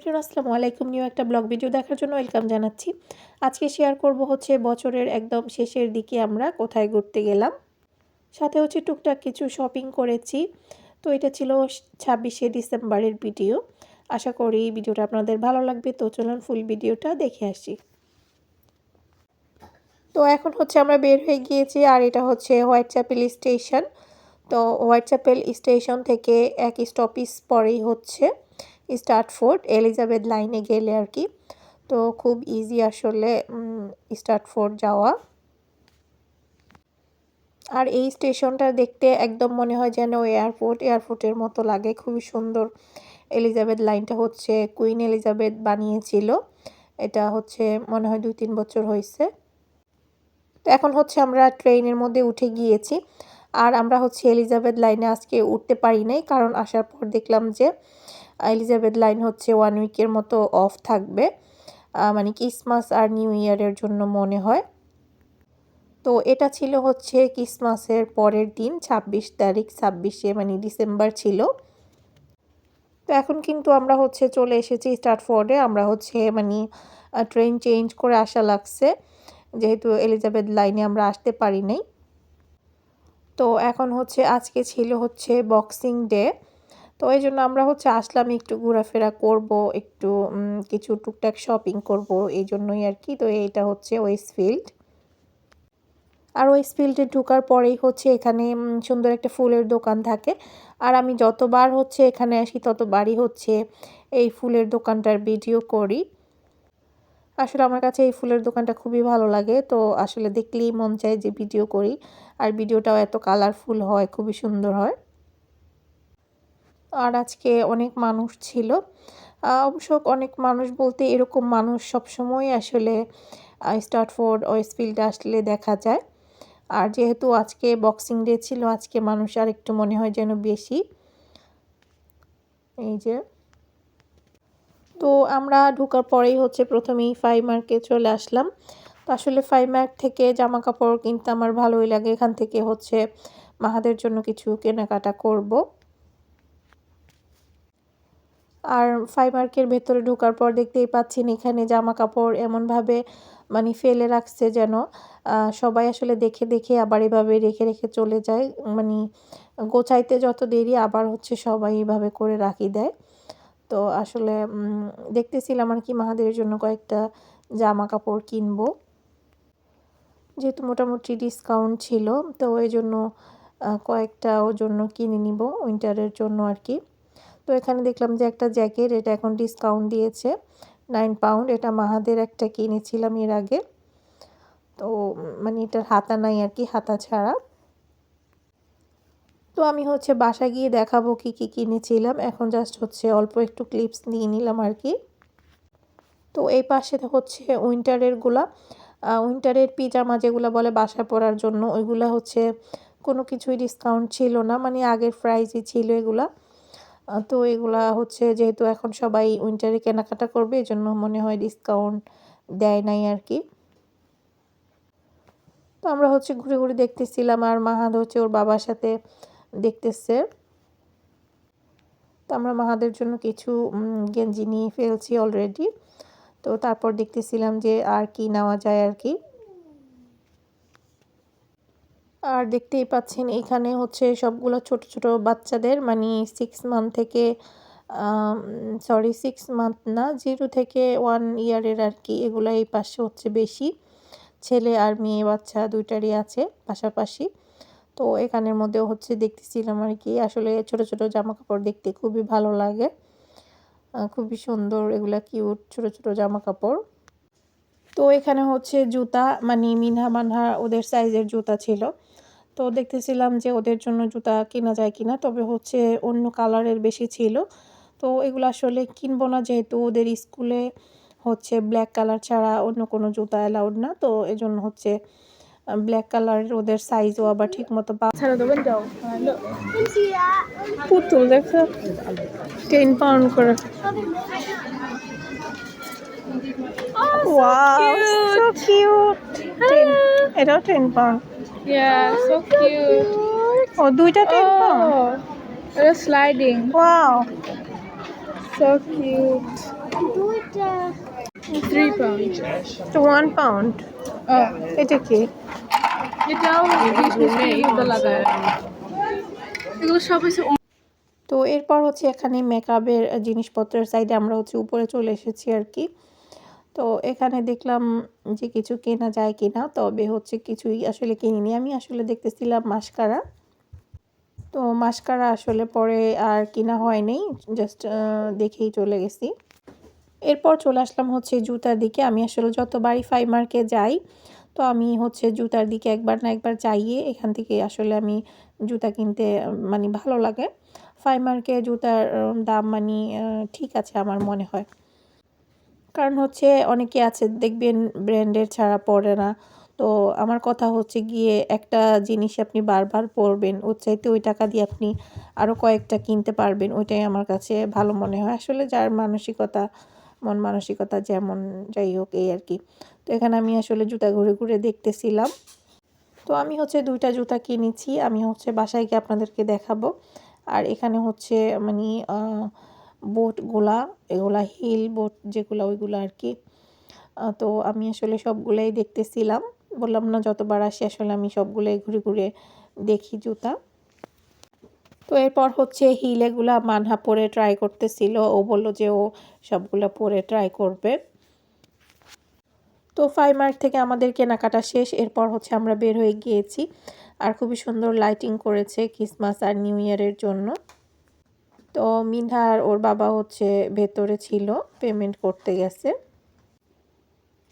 Everyone, আসসালামু আলাইকুম। New একটা ব্লগ ভিডিও দেখার জন্য ওয়েলকাম জানাচ্ছি। আজকে শেয়ার করব হচ্ছে বছরের একদম শেষের দিকে আমরা কোথায় ঘুরতে গেলাম, সাথে হচ্ছে টুকটাক কিছু শপিং করেছি। তো এটা ছিল 26শে ডিসেম্বরের ভিডিও। আশা করি ভিডিওটা আপনাদের ভালো লাগবে। তো চলুন ফুল ভিডিওটা দেখে আসি। তো এখন হচ্ছে আমরা বের হয়ে গিয়েছি, আর এটা হচ্ছে হোয়াইট চ্যাপেল স্টেশন। তো হোয়াইট চ্যাপেল স্টেশন থেকে এক স্টপেজ পরেই হচ্ছে স্টার্টফোর্ড, এলিজাবেথ লাইনে গেলে আর কি। তো খুব ইজি আসলে স্টার্টফোর্ড যাওয়া। আর এই স্টেশনটা দেখতে একদম মনে হয় যেন এয়ারপোর্টের মতো লাগে, খুবই সুন্দর। এলিজাবেথ লাইনটা হচ্ছে কুইন এলিজাবেথ বানিয়েছিল। এটা হচ্ছে মনে হয় 2-3 বছর হয়েছে। তো এখন হচ্ছে আমরা ট্রেনের মধ্যে উঠে গিয়েছি, আর আমরা হচ্ছে এলিজাবেথ লাইনে আজকে উঠতে পারি নাই, কারণ আসার পর দেখলাম যে এলিজাবেথ লাইন হচ্ছে 1 উইকের মতো অফ থাকবে, মানে ক্রিসমাস আর নিউ ইয়ারের জন্য মনে হয়। তো এটা ছিল হচ্ছে ক্রিসমাসের পরের দিন, 26 তারিখ, 26শে মানে ডিসেম্বর ছিল। তো এখন কিন্তু আমরা হচ্ছে চলে এসেছি স্টার্টফোর্ডে। আমরা হচ্ছে মানে ট্রেন চেঞ্জ করে আসা লাগছে, যেহেতু এলিজাবেথ লাইনে আমরা আসতে পারি নাই। তো এখন হচ্ছে আজকে ছিল হচ্ছে বক্সিং ডে, তো এই জন্য আমরা হচ্ছে আসলাম একটু ঘোরাফেরা করব, একটু কিছু টুকটাক শপিং করব, এই জন্যই আর কি। তো এইটা হচ্ছে ওয়েস্টফিল্ড। আর ওয়েস্টফিল্ডে ঢোকার পরেই হচ্ছে এখানে সুন্দর একটা ফুলের দোকান থাকে। আর আমি যতবার হচ্ছে এখানে আসি ততবারই হচ্ছে এই ফুলের দোকানটার ভিডিও করি। আসলে আমার কাছে এই ফুলের দোকানটা খুবই ভালো লাগে, তো আসলে দেখলেই মন চায় যে ভিডিও করি। আর ভিডিওটাও এত কালারফুল হয়, খুবই সুন্দর হয়। আর আজকে অনেক মানুষ ছিল। অবশ্য অনেক মানুষ বলতে এরকম মানুষ সবসময় আসলে স্টার্টফোর্ড ওয়েস্টফিল্ডে আসলে দেখা যায়। আর যেহেতু আজকে বক্সিং ডে ছিল, আজকে মানুষ আর একটু মনে হয় যেন বেশি। এই যে, তো আমরা ঢোকার পরেই হচ্ছে প্রথমেই ফাইমার্কে চলে আসলাম। তো আসলে ফাইমার্ক থেকে জামা কাপড় কিনতে আমার ভালোই লাগে। এখান থেকে হচ্ছে মাহাদের জন্য কিছু কেনাকাটা করব। আর ফাইমার্কের ভেতরে ঢোকার পর দেখতেই পাচ্ছেন এখানে জামা কাপড় এমনভাবে মানে ফেলে রাখছে যেন সবাই আসলে দেখে দেখে আবার এভাবে রেখে রেখে চলে যায়। মানে গোছাইতে যত দেরি, আবার হচ্ছে সবাই এভাবে করে রাখি দেয়। তো আসলে দেখতেছিলাম আর কি মাহাদের জন্য কয়েকটা জামা কাপড় কিনবো, যেহেতু মোটামুটি ডিসকাউন্ট ছিল। তো এই জন্য কয়েকটা ওর জন্য কিনে নিব উইন্টারের জন্য আর কি। তো এখানে দেখলাম যে একটা জ্যাকেট, এটা এখন ডিসকাউন্ট দিয়েছে 9 পাউন্ড। এটা মাহাদের একটা কিনেছিলাম এর আগে, তো মানে এটার হাতা নাই আর কি, হাতা ছাড়া। তো আমি হচ্ছে বাসা গিয়ে দেখাবো কি কি কিনেছিলাম, এখন জাস্ট হচ্ছে অল্প একটু ক্লিপস নিয়ে নিলাম আর কি। তো এই পাশে হচ্ছে উইন্টারের পিজামা যেগুলো বলে বাসায় পরার জন্য, ওইগুলা হচ্ছে কোনো কিছুই ডিসকাউন্ট ছিল না, মানে আগের প্রাইসই ছিল এগুলা। তো এগুলা হচ্ছে যেহেতু এখন সবাই উইন্টারে কেনাকাটা করবে, এই জন্য মনে হয় ডিসকাউন্ট দেয় নাই আর কি। তো আমরা হচ্ছে ঘুরে ঘুরে দেখতেছিলাম, আর মাহাদ হচ্ছে ওর বাবার সাথে দেখতেছে। তো আমরা মাহাদের জন্য কিছু গেঞ্জি নিয়ে ফেলছি অলরেডি। তো তারপর দেখতেছিলাম যে আর কি নেওয়া যায় আর কি। আর দেখতেই পাচ্ছেন এখানে হচ্ছে সবগুলো ছোট ছোট বাচ্চাদের, মানে 6 মান্থ থেকে 6 মান্থ না, 0 থেকে 1 ইয়ারের আর কি। এগুলো এই পাশে হচ্ছে বেশি, ছেলে আর মেয়ে বাচ্চা দুইটারই আছে পাশাপাশি। তো এখানের মধ্যেও হচ্ছে দেখতেছিলাম আর কি। আসলে ছোট ছোট জামা কাপড় দেখতে খুবই ভালো লাগে, খুবই সুন্দর, এগুলা কিউট ছোট ছোট জামা কাপড়। তো এখানে হচ্ছে জুতা, মানে মিনহা মানহা ওদের সাইজের জুতা ছিল। তো দেখতেছিলাম যে ওদের জন্য জুতা কেনা যায় কিনা, তবে হচ্ছে অন্য কালারের বেশি ছিল। তো এগুলো আসলে কিনবো না, যেহেতু ওদের স্কুলে হচ্ছে ব্ল্যাক কালার ছাড়া অন্য কোনো জুতা অ্যালাউড না। তো এজন্য হচ্ছে ব্ল্যাক কালারের ওদের সাইজও আবার ঠিক মতো ছাড়া দেবেন যাও। পুতুল দেখো 10 পাউন্ড করে। Wow, so cute. এটাও 10 পাউন্ড। Yeah, so cute. ও দুইটা 10 pound. Oh, it's sliding. Wow. So cute. £3. তো 1 পাউন্ড। Oh, এটা কি? এটাও মধ্যে লাগায়। এগুলো সব হচ্ছে তো এরপর হচ্ছে এখানে মেকআপের জিনিসপত্রের সাইডে আমরা হচ্ছে উপরে চলে এসেছি আর কি। তো এখানে দেখলাম যে কিছু কেনা যায় কিনা, তবে হচ্ছে কিছুই আসলে কিনিনি। আমি আসলে দেখতেছিলাম মাস্কারা। তো মাস্কারা আসলে পরে আর কিনা হয়নি, জাস্ট দেখেই চলে গেছি। এরপর চলে আসলাম হচ্ছে জুতার দিকে। আমি আসলে যতবারই ফাইমার্কে যাই, তো আমি হচ্ছে জুতার দিকে একবার না একবার যাইয়ে এখান থেকে আসলে আমি জুতা কিনতে মানে ভালো লাগে। ফাইমার্কে জুতার দাম মানে ঠিক আছে আমার মনে হয়। কারণ হচ্ছে অনেকে আছে দেখবেন ব্র্যান্ডের ছাড়া পরে না। তো আমার কথা হচ্ছে গিয়ে একটা জিনিস আপনি বারবার পরবেন, ওর চাইতে ওই টাকা দিয়ে আপনি আরও কয়েকটা কিনতে পারবেন। ওইটাই আমার কাছে ভালো মনে হয়। আসলে যার মানসিকতা, মন মানসিকতা যেমন, যাই হোক এই আর কি। তো এখানে আমি আসলে জুতা ঘুরে ঘুরে দেখতেছিলাম। তো আমি হচ্ছে 2টা জুতা কিনেছি। আমি হচ্ছে বাসায় গিয়ে আপনাদেরকে দেখাবো। আর এখানে হচ্ছে মানে বোটগুলা, এগুলা হিল বোট যেগুলা ওইগুলো আর কি। তো আমি আসলে সবগুলাই দেখতেছিলাম। বললাম না যতবার আসি আসলে আমি সবগুলাই ঘুরে ঘুরে দেখি জুতা। তো এরপর হচ্ছে হিল এগুলা মানহা পরে ট্রাই করতেছিল। ও বলল যে ও সবগুলা পরে ট্রাই করবে। তো ফাইমার্ক থেকে আমাদের কেনাকাটা শেষ। এরপর হচ্ছে আমরা বের হয়ে গিয়েছি। আর খুবই সুন্দর লাইটিং করেছে ক্রিসমাস আর নিউ ইয়ারের জন্য। তো মিনহা আর ওর বাবা হচ্ছে ভেতরে ছিল, পেমেন্ট করতে গেছে।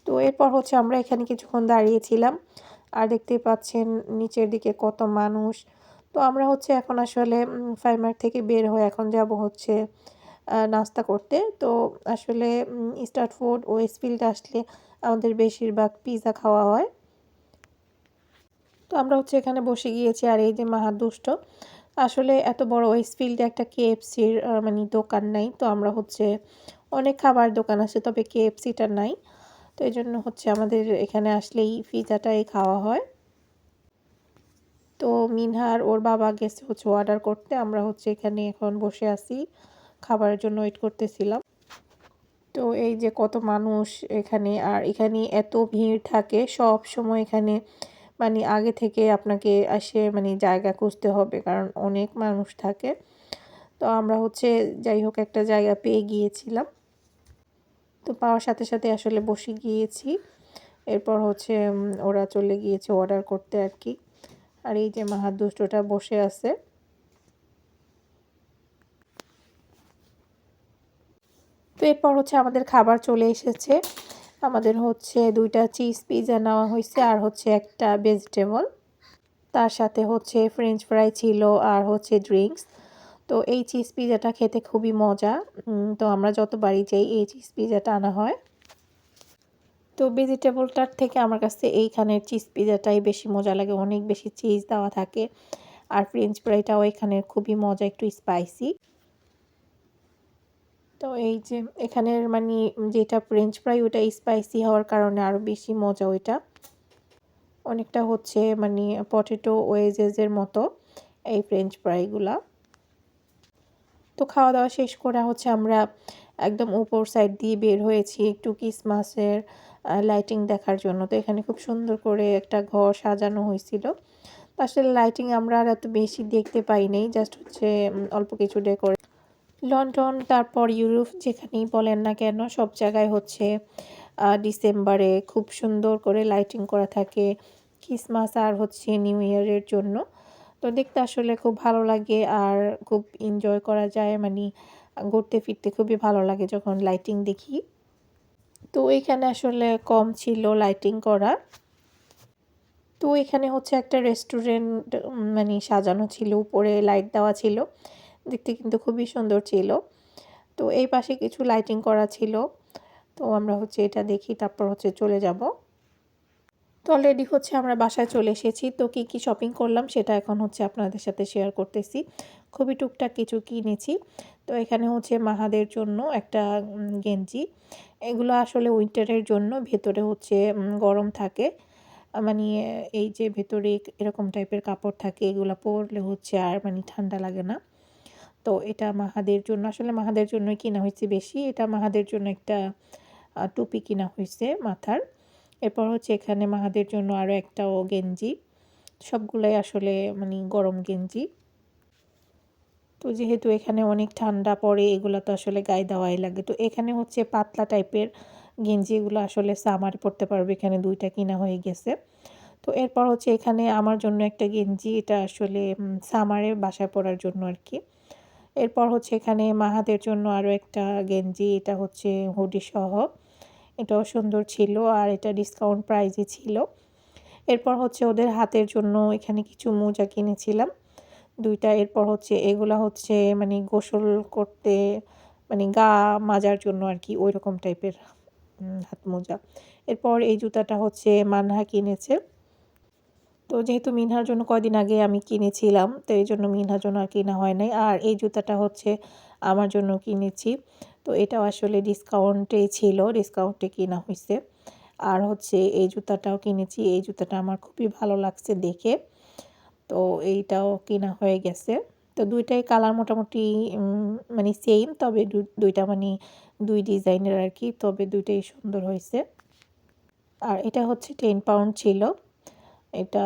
তো এরপর হচ্ছে আমরা এখানে কিছুক্ষণ দাঁড়িয়েছিলাম। আর দেখতেই পাচ্ছেন নিচের দিকে কত মানুষ। তো আমরা হচ্ছে এখন আসলে ফাইমার্ক থেকে বের হয়ে এখন যাব হচ্ছে নাস্তা করতে। তো আসলে স্ট্রিট ফুড ওয়েস্টফিল্ড আসলে আমাদের বেশিরভাগ পিৎজা খাওয়া হয়। তো আমরা হচ্ছে এখানে বসে গিয়েছি। আর এই যে মাহাদুষ্ট, আসলে এত বড় ওয়েস্টফিল্ডে একটা কেএফসির মানে দোকান নাই। তো আমরা হচ্ছে অনেক খাবার দোকান আছে, তবে কেএফসিটা নাই। তো এই জন্য হচ্ছে আমাদের এখানে আসলেই পিৎজাটাই খাওয়া হয়। তো মিনহার ওর বাবা গেছে হচ্ছে অর্ডার করতে। আমরা হচ্ছে এখানে এখন বসে আছি, খাবারের জন্য ওয়েট করতেছিলাম। তো এই যে কত মানুষ এখানে, আর এখানে এত ভিড় থাকে সব সময় এখানে, মানে আগে থেকে আপনাকে এসে মানে জায়গা খুঁজতে হবে, কারণ অনেক মানুষ থাকে। তো আমরা হচ্ছে যাই হোক একটা জায়গা পেয়ে গিয়েছিলাম। তো পাওয়ার সাথে সাথে আসলে বসে গিয়েছি। এরপর হচ্ছে ওরা চলে গিয়েছে অর্ডার করতে আর কি। আর এই যে মাহাদুষ্টটা বসে আছে। তো এরপর হচ্ছে আমাদের খাবার চলে এসেছে। আমাদের হচ্ছে 2টা চিজ পিৎজা নেওয়া হয়েছে আর হচ্ছে একটা ভেজিটেবল। তার সাথে হচ্ছে ফ্রেঞ্চ ফ্রাই ছিল আর হচ্ছে ড্রিঙ্কস। তো এই চিজ পিৎজাটা খেতে খুবই মজা। তো আমরা যতবারই যাই এই চিজ পিৎজাটা আনা হয়। তো ভেজিটেবলটার থেকে আমার কাছে এইখানের চিজ পিৎজাটাই বেশি মজা লাগে, অনেক বেশি চিজ দেওয়া থাকে। আর ফ্রেঞ্চ ফ্রাইটাও এখানের খুবই মজা, একটু স্পাইসি। তো এই যে এখানের মানে যেটা ফ্রেঞ্চ ফ্রাই ওটা স্পাইসি হওয়ার কারণে আরও বেশি মজা ওইটা। অনেকটা হচ্ছে মানে পটেটো ওয়েজেসের মতো এই ফ্রেঞ্চ ফ্রাইগুলা। তো খাওয়া দাওয়া শেষ করে হচ্ছে আমরা একদম উপর সাইড দিয়ে বের হয়েছি একটু ক্রিসমাসের লাইটিং দেখার জন্য। তো এখানে খুব সুন্দর করে একটা ঘর সাজানো হয়েছিল। তো আসলে লাইটিং আমরা আর এত বেশি দেখতে পাই নাই, জাস্ট হচ্ছে অল্প কিছু ডেকোরেট। লন্ডন তারপর ইউরোপ যেখানেই বলেন না কেন সব জায়গায় হচ্ছে ডিসেম্বরে খুব সুন্দর করে লাইটিং করা থাকে ক্রিসমাস আর হচ্ছে নিউ ইয়ারের জন্য। তো দেখতে আসলে খুব ভালো লাগে আর খুব এনজয় করা যায়, মানে ঘুরতে ফিরতে খুবই ভালো লাগে যখন লাইটিং দেখি। তো এখানে আসলে কম ছিল লাইটিং করা। তো এখানে হচ্ছে একটা রেস্টুরেন্ট মানে সাজানো ছিল, উপরে লাইট দেওয়া ছিল, দেখতে কিন্তু খুবই সুন্দর ছিল। তো এই পাশে কিছু লাইটিং করা ছিল। তো আমরা হচ্ছে এটা দেখি তারপর হচ্ছে চলে যাব। তো অলরেডি হচ্ছে আমরা বাসায় চলে এসেছি। তো কী কী শপিং করলাম সেটা এখন হচ্ছে আপনাদের সাথে শেয়ার করতেছি। খুবই টুকটাক কিছু কিনেছি। তো এখানে হচ্ছে মাহাদের জন্য একটা গেঞ্জি। এগুলো আসলে উইন্টারের জন্য, ভেতরে হচ্ছে গরম থাকে, মানে এই যে ভেতরে এরকম টাইপের কাপড় থাকে, এগুলো পরলে হচ্ছে আর মানে ঠান্ডা লাগে না। তো এটা মাহাদের জন্য, আসলে মাহাদের জন্যই কিনা হয়েছে বেশি। এটা মাহাদের জন্য একটা টুপি কিনা হয়েছে মাথার। এরপর হচ্ছে এখানে মাহাদের জন্য আরও একটাও গেঞ্জি। সবগুলাই আসলে মানে গরম গেঞ্জি। তো যেহেতু এখানে অনেক ঠান্ডা পড়ে, এগুলো তো আসলে গায়ে দেওয়াই লাগে। তো এখানে হচ্ছে পাতলা টাইপের গেঞ্জি, এগুলো আসলে সামারে পরতে পারবে। এখানে 2টা কিনা হয়ে গেছে। তো এরপর হচ্ছে এখানে আমার জন্য একটা গেঞ্জি, এটা আসলে সামারে বাসায় পরার জন্য আর কি। এরপর হচ্ছে এখানে মাহাদের জন্য আরও একটা গেঞ্জি, এটা হচ্ছে হুডি সহ। এটাও সুন্দর ছিল আর এটা ডিসকাউন্ট প্রাইসে ছিল। এরপর হচ্ছে ওদের হাতের জন্য এখানে কিছু মোজা কিনেছিলাম 2টা। এরপর হচ্ছে এগুলা হচ্ছে মানে গোসল করতে, মানে গা মাজার জন্য আর কি, ওই রকম টাইপের হাত মোজা। এরপর এই জুতাটা হচ্ছে মানহা কিনেছে। তো যেহেতু মিনহার জন্য কয়দিন আগে আমি কিনেছিলাম, তো এই জন্য মিনহার জন্য আর কেনা হয় নাই। আর এই জুতাটা হচ্ছে আমার জন্য কিনেছি। তো এটাও আসলে ডিসকাউন্টেই ছিল, ডিসকাউন্টে কেনা হয়েছে। আর হচ্ছে এই জুতাটাও কিনেছি, এই জুতাটা আমার খুবই ভালো লাগছে দেখে। তো এইটাও কেনা হয়ে গেছে। তো 2টাই কালার মোটামুটি মানে সেম, তবে 2টা মানে 2 ডিজাইনের আর কি, তবে 2টাই সুন্দর হয়েছে। আর এটা হচ্ছে 10 পাউন্ড ছিল, এটা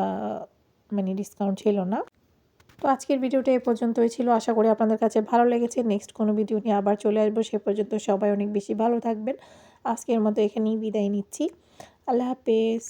মানে ডিসকাউন্ট ছিল না। তো আজকের ভিডিওটা এ পর্যন্তই ছিল। আশা করি আপনাদের কাছে ভালো লেগেছে। নেক্সট কোনো ভিডিও নিয়ে আবার চলে আসবো। সে পর্যন্ত সবাই অনেক বেশি ভালো থাকবেন। আজকের মতো এখানেই বিদায় নিচ্ছি। আল্লাহ হাফেজ।